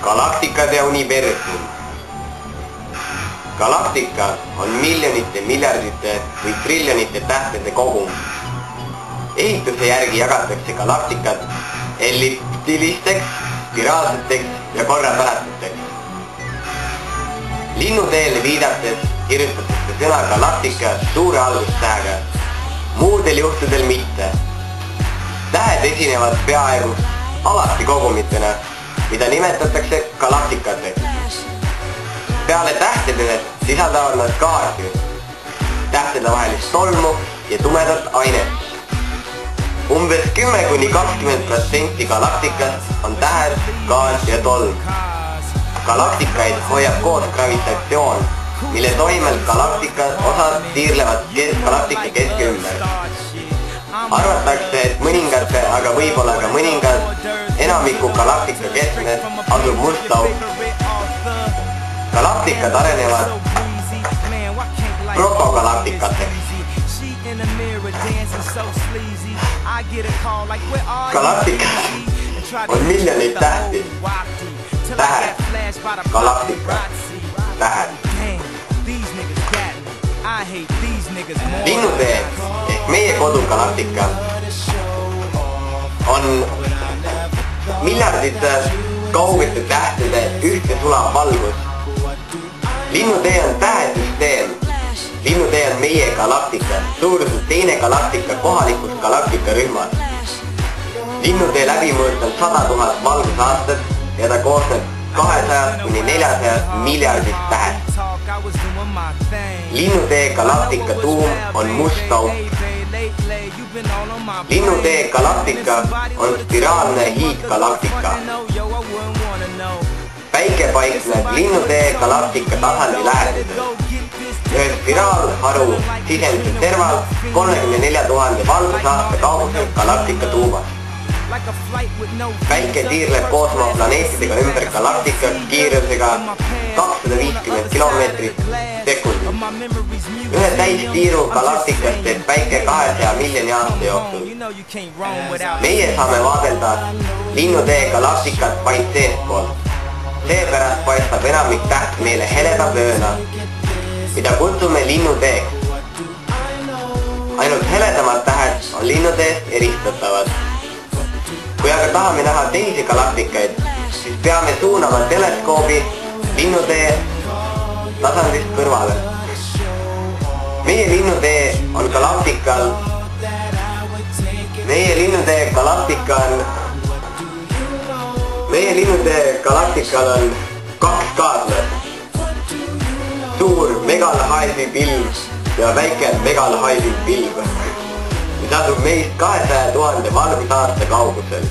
Galaktikad ja universum. Galaktika on miljonite, miljardite või triljonite tähtede kogum. Ehituse järgi jagatakse galaktikad elliptilisteks, spiraalseteks ja korrapärastuteks. Linnuteele viidates kirjutatakse sõna galaktika suure algustähega, muudel juhtudel mitte. Tähed esinevad peaaegu alati kogumitena, mida nimetatakse galaktikateks. Peale tähtede sisaldavad nad gaasi, tähtede vahelist tolmu ja tumedat ainet. Umbes 10–20% galaktikast on tähed, gaas ja tolm. Galaktikaid hoiab koos gravitatsioon, mille toimel galaktika osad tiirlevad galaktika keske ümber. Arvatakse, et mõningate, aga võib-olla ka mõningad enamiku galaktika keskmes asub must auk. Galaktikad arenevad protogalaktikateks. Galaktikad on miljoneid tähti. Tähed, galaktika, tähed. Linnutee ehk meie kodugalaktika on miljardite kaugete tähtede ühtne sulav valgus. Linnutee on tähesüsteem. Linnutee on meie galaktika, suuruselt teine galaktika kohalikust galaktikarühmast. Linnutee läbimõõt on 100 000 valgusaastat ja ta koosneb 200–400 miljardist tähest. Linnutee galaktika tuum on must auk. Linnutee galaktika on spiraalne hiidgalaktika. Päike paikneb Linnutee galaktika tasandi läheduses. Ühe spiraalharu sisemisel serval 34 000 valgusaasta kaugusel galaktika tuumast. Päike tiirleb koos oma planeetidega ümber galaktika kiirusega 250 kilomeetrit sekundis. Ühe täistiiru galaktikast teeb päike 200 miljoni aasta jooksul. Meie saame vaadelda Linnutee galaktikat vaid seestpoolt. Seepärast paistab enamik täht meile heleda vööna, mida kutsume linnuteeks. Ainult heledamad tähed on linnuteest eristatavad. Kui aga tahame näha teisi galaktikaid, siis peame suunama teleskoobi Linnutee tasandist kõrvale. Meie Linnutee galaktikal on 2 kaaslast. Suur Megala-Hive pilv ja väike Megala-Hive pilv, mis asub meist 200 000 valgusaasta kaugusel.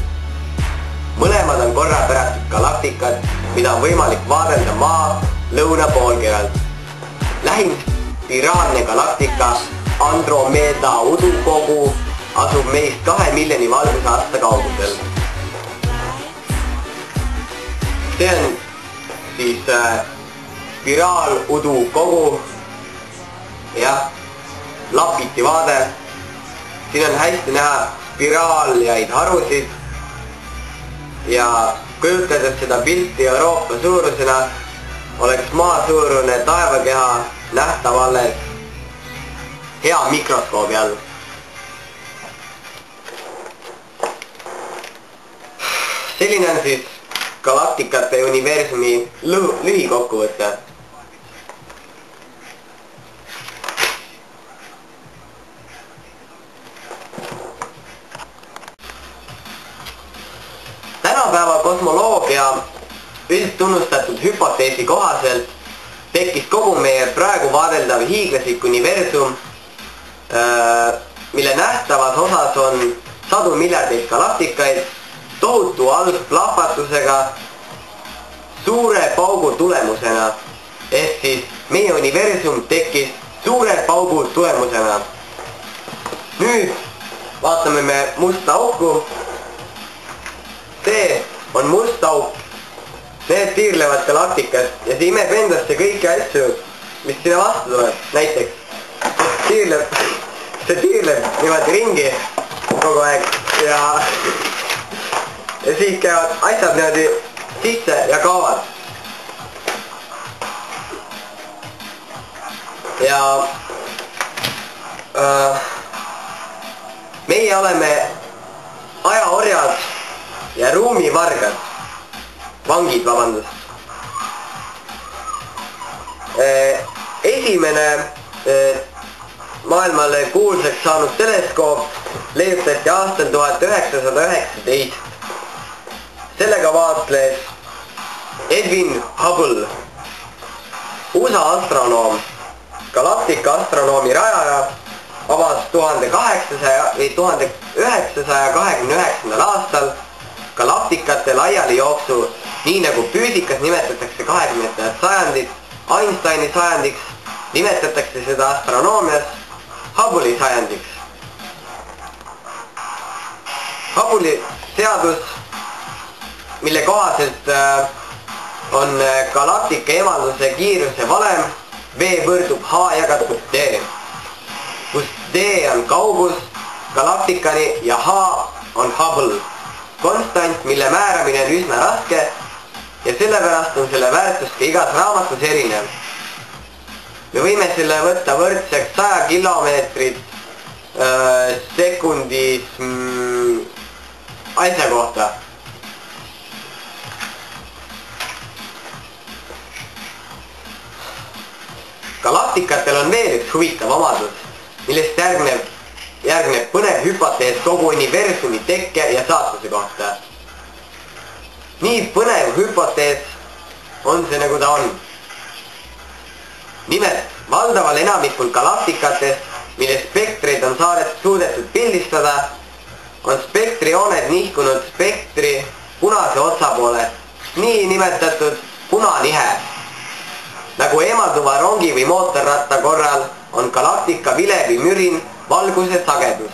Mõlemad on korrapärastud galaktikad, mida on võimalik vaadelda Maa lõunapoolkeralt. Lähim spiraalne galaktika Andromeda udukogu asub meist 2 miljoni valgusaasta kaugusel. See on siis spiraaludukogu, jah, lapiti vaade. Siin on hästi näha spiraaljaid harusid ja kujutades seda pilti Euroopa suurusena oleks Maa suurune taevakeha nähtav alles hea mikroskoobi all. Selline on siis galaktikate ja universumi lühikokkuvõte. Tänapäeva kosmoloogia üldtunnustatud hüpoteesi kohaselt tekkis kogu meie praegu vaadeldav hiiglaslik universum, mille nähtavas osas on sadu miljardeid galaktikaid, tohutu algplahvatusega suure paugu tulemusena. Ehk siis meie universum tekkis suure paugu tulemusena. Nüüd vaatame me musta auku. See on must auk. Need tiirlevad galaktikast ja see imeb endasse kõiki asju, mis sinna vastu tuleb. Näiteks see tiirleb niimoodi ringi kogu aeg ja siis käivad asjad niimoodi sisse ja kaovad. Ja meie oleme ajaorjad ja ruumivargad, vangid, vabandust. Esimene maailmale kuulsaks saanud teleskoop leiutati aastal 1919. Sellega vaatles Edwin Hubble, USA astronoom, galaktika astronoomi rajaja, avas 1929. aastal galaktikate laialijooksu, nii nagu füüsikas nimetatakse 20. sajandit, Einsteini sajandiks, nimetatakse seda astronoomias Hubble'i sajandiks. Hubble'i seadus, mille kohaselt on galaktika eemalduse kiiruse valem V võrdub H jagatud D, kus D on kaugus galaktikani ja H on Hubble, konstant, mille määramine on üsna raske ja sellepärast on selle väärtus ka igas raamatus erinev. Me võime selle võtta võrdseks 100 kilomeetrit sekundis asja kohta. Galaktikatel on veel üks huvitav omadus, millest järgneb põnev hüpotees kogu universumi tekke ja saatuse kohta. Nii põnev hüpotees on see, nagu ta on. Nimelt, valdaval enamikul galaktikatest, mille spektreid on suudetud pildistada, on spektrijooned nihkunud spektri punase otsa poole, nii nimetatud punanihe. Nagu eemalduva rongi või mootorratta korral on galaktika vilevi mürin valguse sagedus.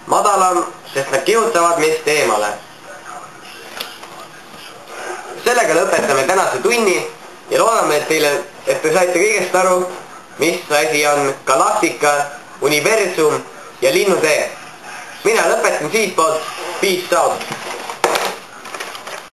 Madalam, sest nad kihutavad meist eemale. Sellega lõpetame tänase tunni ja loodame, et te saite kõigest aru, mis asi on galaktika, universum ja linnutee. Mina lõpetan siitpoolt. Peace out!